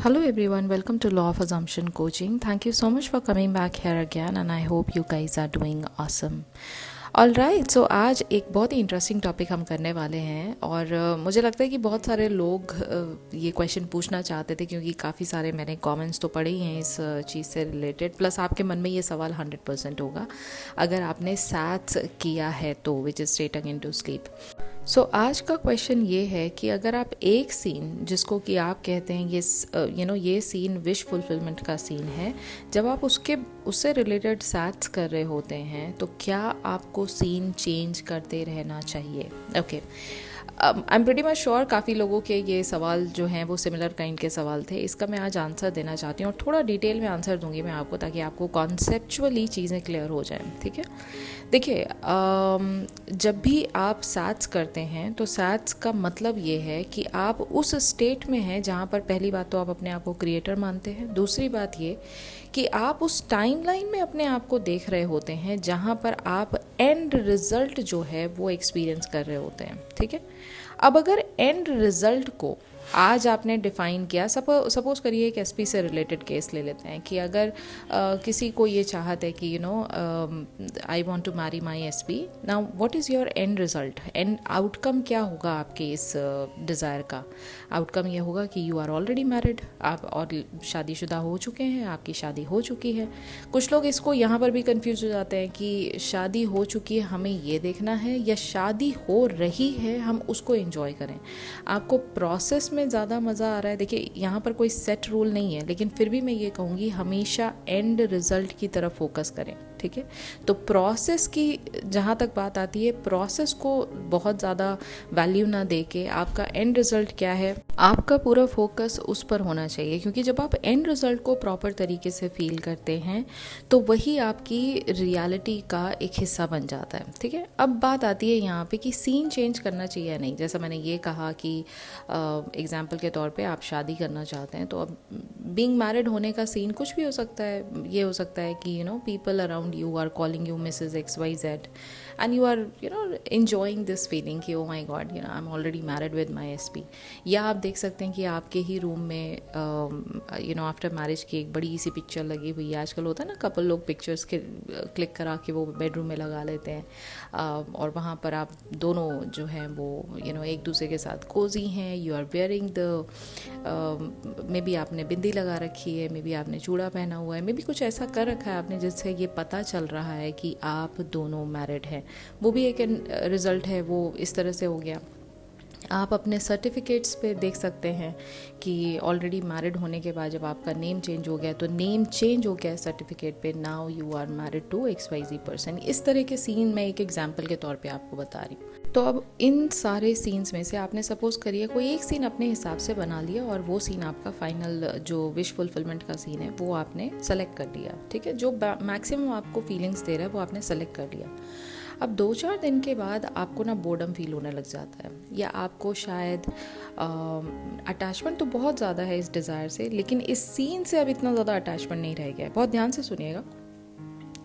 Hello everyone, welcome to Law of Assumption Coaching. Thank you so much for coming back here again and I hope you guys are doing awesome. Alright so आज एक बहुत ही interesting topic हम करने वाले हैं और मुझे लगता है कि बहुत सारे लोग ये क्वेश्चन पूछना चाहते थे क्योंकि काफ़ी सारे मैंने कमेंट्स तो पढ़े ही हैं इस चीज़ से रिलेटेड, प्लस आपके मन में ये सवाल 100% होगा अगर आपने सैट्स किया है तो which is stating into sleep. So आज का क्वेश्चन ये है कि अगर आप एक सीन जिसको कि आप कहते हैं ये सीन विश फुलफिलमेंट का सीन है, जब आप उससे रिलेटेड सैट्स कर रहे होते हैं तो क्या आपको सीन चेंज करते रहना चाहिए? Okay, I am pretty much sure काफ़ी लोगों के ये सवाल जो हैं वो सिमिलर काइंड के सवाल थे। इसका मैं आज आंसर देना चाहती हूँ और थोड़ा डिटेल में आंसर दूंगी मैं आपको ताकि आपको कॉन्सेप्चुअली चीज़ें क्लियर हो जाएं। ठीक है, देखिए जब भी आप सैट्स करते हैं तो सैट्स का मतलब ये है कि आप उस स्टेट में हैं जहाँ पर पहली बात तो आप अपने आप को क्रिएटर मानते हैं, दूसरी बात ये कि आप उस टाइमलाइन में अपने आप को देख रहे होते हैं जहाँ पर आप एंड रिजल्ट जो है वो एक्सपीरियंस कर रहे होते हैं। ठीक है, अब अगर एंड रिजल्ट को आज आपने डिफ़ाइन किया, सपोज करिए एक एसपी से रिलेटेड केस ले लेते हैं कि अगर किसी को ये चाहत है कि I want to marry my SP, now what is your end result, and outcome क्या होगा आपके इस डिज़ायर का? आउटकम ये होगा कि यू आर ऑलरेडी मैरिड, आप और शादीशुदा हो चुके हैं, आपकी शादी हो चुकी है। कुछ लोग इसको यहाँ पर भी कंफ्यूज हो जाते हैं कि शादी हो चुकी है हमें ये देखना है या शादी हो रही है हम उसको एंजॉय करें। आपको प्रोसेस में ज़्यादा मज़ा आ रहा है, देखिए यहाँ पर कोई सेट रूल नहीं है, लेकिन फिर भी मैं ये कहूँगी हमेशा एंड रिजल्ट की तरफ फोकस करें। ठीक है, तो प्रोसेस की जहाँ तक बात आती है, प्रोसेस को बहुत ज़्यादा वैल्यू ना दे के आपका एंड रिजल्ट क्या है, आपका पूरा फोकस उस पर होना चाहिए, क्योंकि जब आप एंड रिजल्ट को प्रॉपर तरीके से फील करते हैं तो वही आपकी रियलिटी का एक हिस्सा बन जाता है। ठीक है, अब बात आती है यहाँ पे कि सीन चेंज करना चाहिए या नहीं। जैसा मैंने ये कहा कि एग्जाम्पल के तौर पे आप शादी करना चाहते हैं तो अब बीइंग मैरिड होने का सीन कुछ भी हो सकता है। ये हो सकता है कि people around you are calling you Mrs. XYZ and you are enjoying this feeling कि oh my god I'm already married with my SP। या आप देख सकते हैं कि आपके ही रूम में आफ्टर मैरिज की एक बड़ी सी पिक्चर लगी हुई है। आजकल होता है ना, कपल लोग पिक्चर्स के क्लिक करा के वो बेडरूम में लगा लेते हैं और वहाँ पर आप दोनों जो हैं वो एक दूसरे के साथ कोजी हैं। You are wearing the maybe आपने बिंदी लगा रखी है, मे बी आपने चूड़ा पहना हुआ है, मे बी कुछ ऐसा कर रखा है आपने जिससे ये पता चल रहा है कि आप दोनों मैरिड हैं। वो भी एक रिज़ल्ट है, वो इस तरह से हो गया। आप अपने सर्टिफिकेट्स पे देख सकते हैं कि ऑलरेडी मैरिड होने के बाद जब आपका नेम चेंज हो गया तो नेम चेंज हो गया सर्टिफिकेट पे, now you are married to XYZ person. इस तरह के सीन मैं एक एग्जांपल के तौर पे आपको बता रही हूँ। तो अब इन सारे सीन्स में से आपने सपोज करिए कोई एक सीन अपने हिसाब से बना लिया और वो सीन आपका फाइनल जो विश फुलफिलमेंट का सीन है वो आपने सेलेक्ट कर लिया। ठीक है, जो मैक्सिमम आपको फीलिंग्स दे रहा है वो आपने सेलेक्ट कर लिया। अब 2-4 दिन के बाद आपको ना बोर्डम फील होने लग जाता है, या आपको शायद अटैचमेंट तो बहुत ज़्यादा है इस डिज़ायर से, लेकिन इस सीन से अब इतना ज़्यादा अटैचमेंट नहीं रह गया है। बहुत ध्यान से सुनिएगा।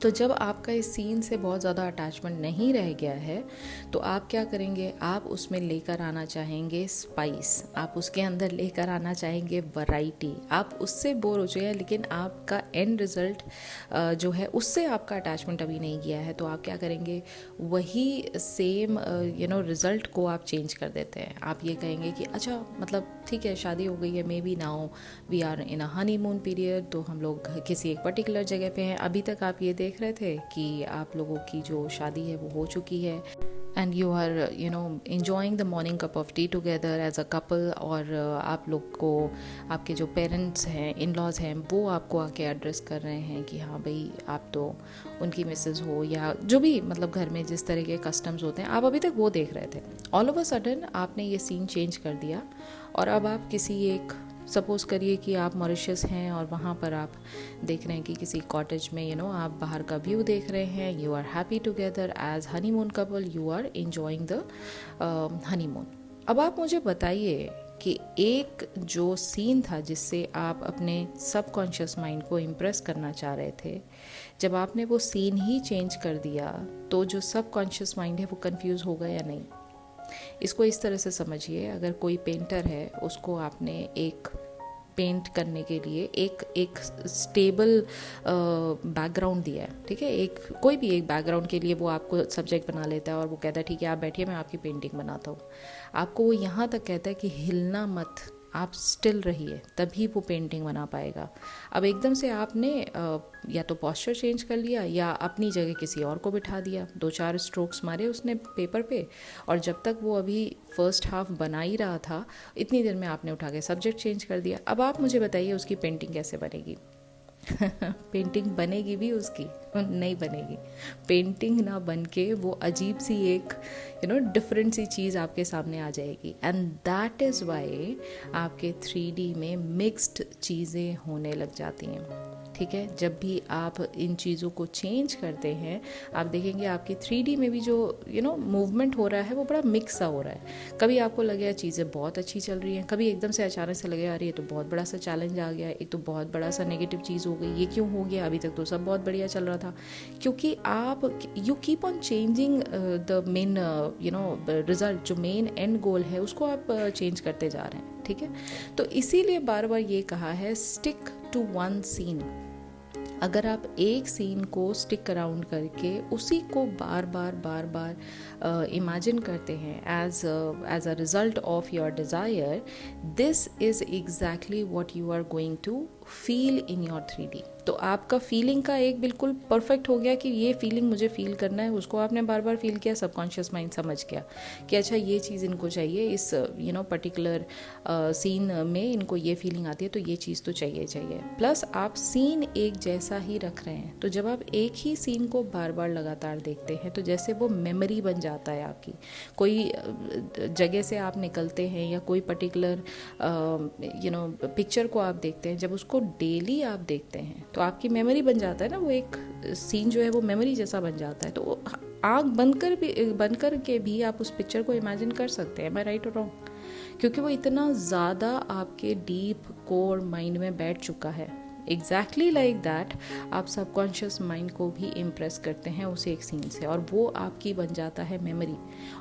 तो जब आपका इस सीन से बहुत ज़्यादा अटैचमेंट नहीं रह गया है तो आप क्या करेंगे, आप उसमें लेकर आना चाहेंगे स्पाइस, आप उसके अंदर लेकर आना चाहेंगे वैरायटी। आप उससे बोर हो जाइए, लेकिन आपका एंड रिज़ल्ट जो है उससे आपका अटैचमेंट अभी नहीं गया है, तो आप क्या करेंगे, वही सेम रिज़ल्ट को आप चेंज कर देते हैं। आप ये कहेंगे कि अच्छा मतलब ठीक है शादी हो गई है, maybe now we are in a honeymoon period, तो हम लोग किसी एक पर्टिकुलर जगह पे हैं। अभी तक आप ये देख रहे थे कि आप लोगों की जो शादी है वो हो चुकी है and you are enjoying the morning cup of tea together as a couple, और आप लोग को आपके जो पेरेंट्स हैं, इन लॉज हैं, वो आपको आके एड्रेस कर रहे हैं कि हाँ भाई आप तो उनकी मिसेज हो, या जो भी मतलब घर में जिस तरह के कस्टम्स होते हैं आप अभी तक वो देख रहे थे। ऑल ऑफ अ सडन आपने ये सीन चेंज कर दिया और अब आप किसी एक, सपोज़ करिए कि आप मॉरिशस हैं और वहाँ पर आप देख रहे हैं कि किसी कॉटेज में आप बाहर का व्यू देख रहे हैं। You are happy together as honeymoon couple, you are enjoying the honeymoon. अब आप मुझे बताइए कि एक जो सीन था जिससे आप अपने सबकॉन्शियस माइंड को इम्प्रेस करना चाह रहे थे, जब आपने वो सीन ही चेंज कर दिया तो जो सबकॉन्शियस माइंड है वो कंफ्यूज होगा या नहीं? इसको इस तरह से समझिए, अगर कोई पेंटर है उसको आपने एक पेंट करने के लिए एक एक स्टेबल बैकग्राउंड दिया है, ठीक है। एक कोई भी एक बैकग्राउंड के लिए वो आपको सब्जेक्ट बना लेता है और वो कहता है ठीक है आप बैठिए मैं आपकी पेंटिंग बनाता हूँ। आपको वो यहाँ तक कहता है कि हिलना मत, आप स्टिल रहिए, तभी वो पेंटिंग बना पाएगा। अब एकदम से आपने या तो पोस्चर चेंज कर लिया या अपनी जगह किसी और को बिठा दिया, 2-4 स्ट्रोक्स मारे उसने पेपर पे, और जब तक वो अभी फर्स्ट हाफ बना ही रहा था इतनी देर में आपने उठा के सब्जेक्ट चेंज कर दिया। अब आप मुझे बताइए उसकी पेंटिंग कैसे बनेगी? पेंटिंग बनेगी भी उसकी नहीं बनेगी। पेंटिंग ना बन के वो अजीब सी एक डिफरेंट सी चीज़ आपके सामने आ जाएगी। एंड दैट इज़ वाई आपके 3D में मिक्स्ड चीज़ें होने लग जाती हैं, ठीक है। जब भी आप इन चीज़ों को चेंज करते हैं आप देखेंगे आपकी 3D में भी जो मूवमेंट हो रहा है वो बड़ा मिक्स सा हो रहा है। कभी आपको लगेगा चीज़ें बहुत अच्छी चल रही हैं, कभी एकदम से अचानक से लगेगा अरे ये तो बहुत बड़ा सा चैलेंज आ गया, एक तो बहुत बड़ा सा नेगेटिव चीज़ हो गई, ये क्यों हो गया, अभी तक तो सब बहुत बढ़िया चल रहा था। क्योंकि आप you keep on changing the main result, जो मेन एंड गोल है उसको आप चेंज करते जा रहे हैं, ठीक है। तो इसीलिए बार बार ये कहा है स्टिक टू वन सीन। अगर आप एक सीन को स्टिक अराउंड करके उसी को बार बार इमेजिन करते हैं as a result of your desire, this is exactly what you are going to feel in your 3D। तो आपका फीलिंग का एक बिल्कुल परफेक्ट हो गया कि ये फीलिंग मुझे फील करना है, उसको आपने बार बार फील किया, सबकॉन्शियस माइंड समझ गया कि अच्छा ये चीज़ इनको चाहिए, इस पर्टिकुलर सीन में इनको ये फीलिंग आती है तो ये चीज़ तो चाहिए। प्लस आप सीन एक जैसा ही रख रहे हैं, तो जब आप एक ही सीन को बार बार लगातार देखते हैं तो जैसे वो मेमोरी बन जाता है आपकी। कोई जगह से आप निकलते हैं या कोई पर्टिकुलर पिक्चर को आप देखते हैं, जब उसको डेली आप देखते हैं तो आपकी मेमोरी बन जाता है ना, वो एक सीन जो है वो मेमोरी जैसा बन जाता है। तो आँख बंद करके भी आप उस पिक्चर को इमेजिन कर सकते हैं, मैं राइट और रॉन्ग? क्योंकि वो इतना ज़्यादा आपके डीप कोर माइंड में बैठ चुका है। एग्जैक्टली लाइक दैट आप सबकॉन्शियस माइंड को भी इम्प्रेस करते हैं उस एक सीन से, और वो आपकी बन जाता है मेमोरी।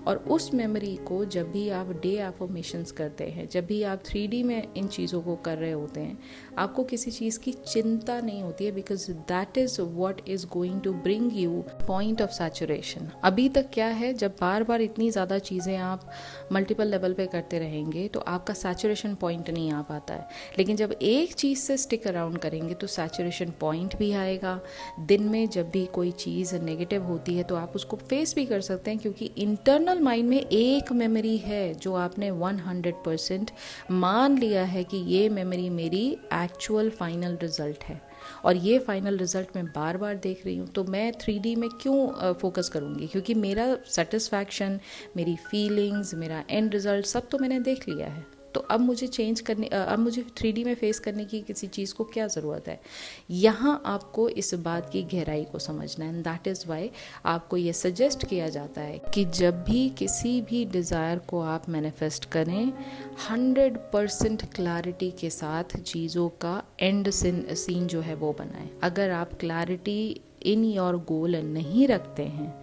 और उस मेमोरी को जब भी आप डे एफर्मेशंस करते हैं, जब भी आप 3D में इन चीज़ों को कर रहे होते हैं, आपको किसी चीज़ की चिंता नहीं होती है, because that is what is going to bring you point of saturation. अभी तक क्या है, जब बार बार इतनी ज़्यादा चीज़ें आप मल्टीपल लेवल पे करते रहेंगे तो आपका सैचुरेशन पॉइंट नहीं आ पाता है। लेकिन जब एक चीज़ से स्टिक अराउंड करेंगे तो सैचुरेशन पॉइंट भी आएगा। दिन में जब भी कोई चीज़ नेगेटिव होती है तो आप उसको फेस भी कर सकते हैं, क्योंकि इंटरनल माइंड में एक मेमोरी है जो आपने 100% मान लिया है कि ये मेमोरी मेरी एक्चुअल फाइनल रिजल्ट है, और ये फाइनल रिजल्ट मैं बार बार देख रही हूँ। तो मैं 3D में क्यों फोकस करूँगी? क्योंकि मेरा सेटिस्फैक्शन, मेरी फीलिंग्स, मेरा एंड रिजल्ट सब तो मैंने देख लिया है। तो अब मुझे अब मुझे 3D में फेस करने की किसी चीज़ को क्या ज़रूरत है? यहाँ आपको इस बात की गहराई को समझना है। एंड दैट इज़ वाई आपको ये सजेस्ट किया जाता है कि जब भी किसी भी डिज़ायर को आप मैनिफेस्ट करें, 100% क्लैरिटी के साथ चीज़ों का एंड सीन जो है वो बनाएं। अगर आप क्लैरिटी इन योर गोल नहीं रखते हैं,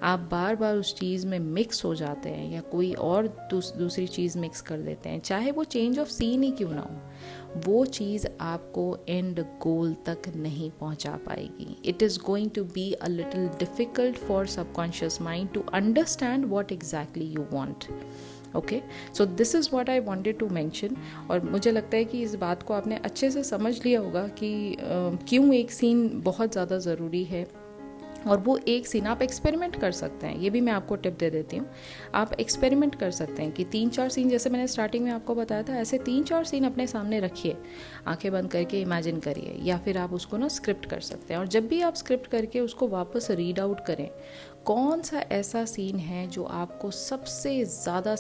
आप बार बार उस चीज़ में मिक्स हो जाते हैं या कोई और दूसरी चीज़ मिक्स कर देते हैं, चाहे वो चेंज ऑफ सीन ही क्यों ना हो, वो चीज़ आपको एंड गोल तक नहीं पहुंचा पाएगी। It is going to be a little difficult for subconscious mind to understand what exactly you want. Okay, so this is what I wanted to mention. और मुझे लगता है कि इस बात को आपने अच्छे से समझ लिया होगा कि क्यों एक सीन बहुत ज़्यादा ज़रूरी है। और वो एक सीन आप एक्सपेरिमेंट कर सकते हैं, ये भी मैं आपको टिप दे देती हूँ। आप एक्सपेरिमेंट कर सकते हैं कि 3-4 सीन, जैसे मैंने स्टार्टिंग में आपको बताया था, ऐसे 3-4 सीन अपने सामने रखिए, आंखें बंद करके इमेजिन करिए, या फिर आप उसको ना स्क्रिप्ट कर सकते हैं। और जब भी आप स्क्रिप्ट करके उसको वापस रीड आउट करें, कौन सा ऐसा सीन है जो आपको सबसे ज़्यादा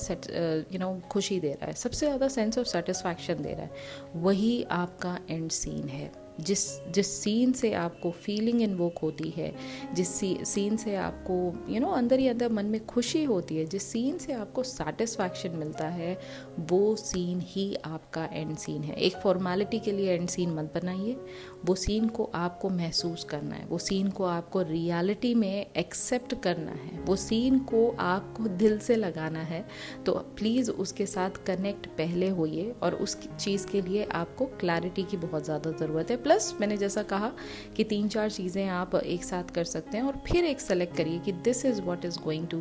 खुशी दे रहा है, सबसे ज़्यादा सेंस ऑफ सेटिस्फैक्शन दे रहा है, वही आपका एंड सीन है। जिस जिस सीन से आपको फीलिंग इन्वोक होती है, जिस सीन से आपको अंदर ही अंदर मन में खुशी होती है, जिस सीन से आपको सेटिस्फैक्शन मिलता है, वो सीन ही आपका एंड सीन है। एक फॉर्मेलिटी के लिए एंड सीन मत बनाइए, वो सीन को आपको महसूस करना है, वो सीन को आपको रियलिटी में एक्सेप्ट करना है, वो सीन को आपको दिल से लगाना है। तो प्लीज़ उसके साथ कनेक्ट पहले होइए, और उस चीज़ के लिए आपको क्लैरिटी की बहुत ज़्यादा ज़रूरत है। प्लस मैंने जैसा कहा कि 3-4 चीज़ें आप एक साथ कर सकते हैं, और फिर एक सेलेक्ट करिए कि this is what is going to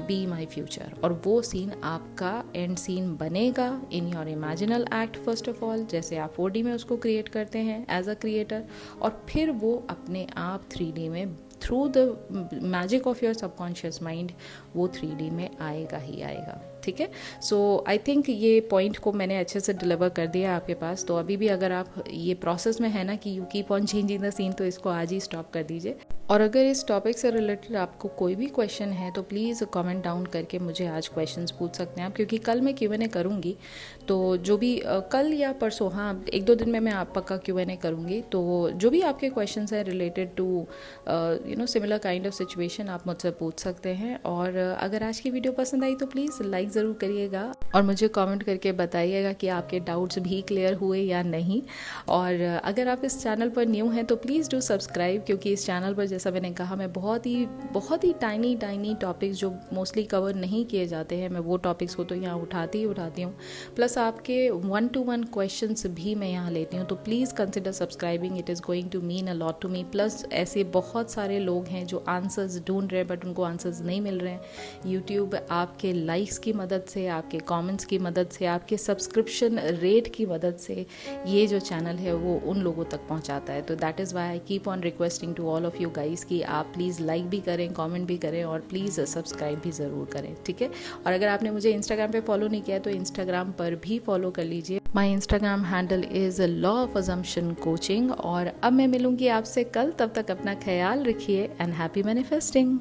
be my future, और वो सीन आपका एंड सीन बनेगा in your imaginal act first of all, जैसे आप 4D में उसको क्रिएट करते हैं एज अ क्रिएटर, और फिर वो अपने आप 3D में through the magic of your subconscious mind वो 3D में आएगा ही आएगा। ठीक है, सो आई थिंक ये पॉइंट को मैंने अच्छे से डिलीवर कर दिया आपके पास। तो अभी भी अगर आप ये प्रोसेस में है ना कि you keep on changing the scene, तो इसको आज ही स्टॉप कर दीजिए। और अगर इस टॉपिक से रिलेटेड आपको कोई भी क्वेश्चन है तो प्लीज़ कमेंट डाउन करके मुझे आज क्वेश्चंस पूछ सकते हैं आप, क्योंकि कल मैं Q&A करूँगी। तो जो भी कल या परसों, हाँ 1-2 दिन में मैं आप पक्का Q&A करूँगी। तो जो भी आपके क्वेश्चंस हैं related to similar kind of situation, आप मुझसे पूछ सकते हैं। और अगर आज की वीडियो पसंद आई तो प्लीज़ लाइक ज़रूर करिएगा, और मुझे कमेंट करके बताइएगा कि आपके डाउट्स भी क्लियर हुए या नहीं। और अगर आप इस चैनल पर न्यू हैं तो प्लीज़ डू सब्सक्राइब, क्योंकि इस चैनल पर जैसा मैंने कहा, मैं बहुत ही टाइनी टॉपिक्स जो मोस्टली कवर नहीं किए जाते हैं, मैं वो टॉपिक्स को तो यहाँ उठाती हूँ। प्लस आपके 1-to-1 क्वेश्चंस भी मैं यहाँ लेती हूँ। तो please consider subscribing, it is going to mean a lot to me. Plus ऐसे बहुत सारे लोग हैं जो आंसर्स ढूंढ रहे हैं बट उनको आंसर्स नहीं मिल रहे हैं। यूट्यूब आपके लाइक्स की मदद से, आपके कमेंट्स की मदद से, आपके सब्सक्रिप्शन रेट की मदद से ये जो चैनल है वो उन लोगों तक पहुंचाता है। तो that is why I keep on requesting to all of you guys कि आप प्लीज़ लाइक भी करें, कमेंट भी करें, और प्लीज़ सब्सक्राइब भी ज़रूर करें। ठीक है, और अगर आपने मुझे इंस्टाग्राम पे फॉलो नहीं किया तो इंस्टाग्राम पर भी फॉलो कर लीजिए। My Instagram handle is law of assumption coaching. और अब मैं मिलूंगी आपसे कल, तब तक अपना ख्याल रखिए एंड हैप्पी मैनिफेस्टिंग।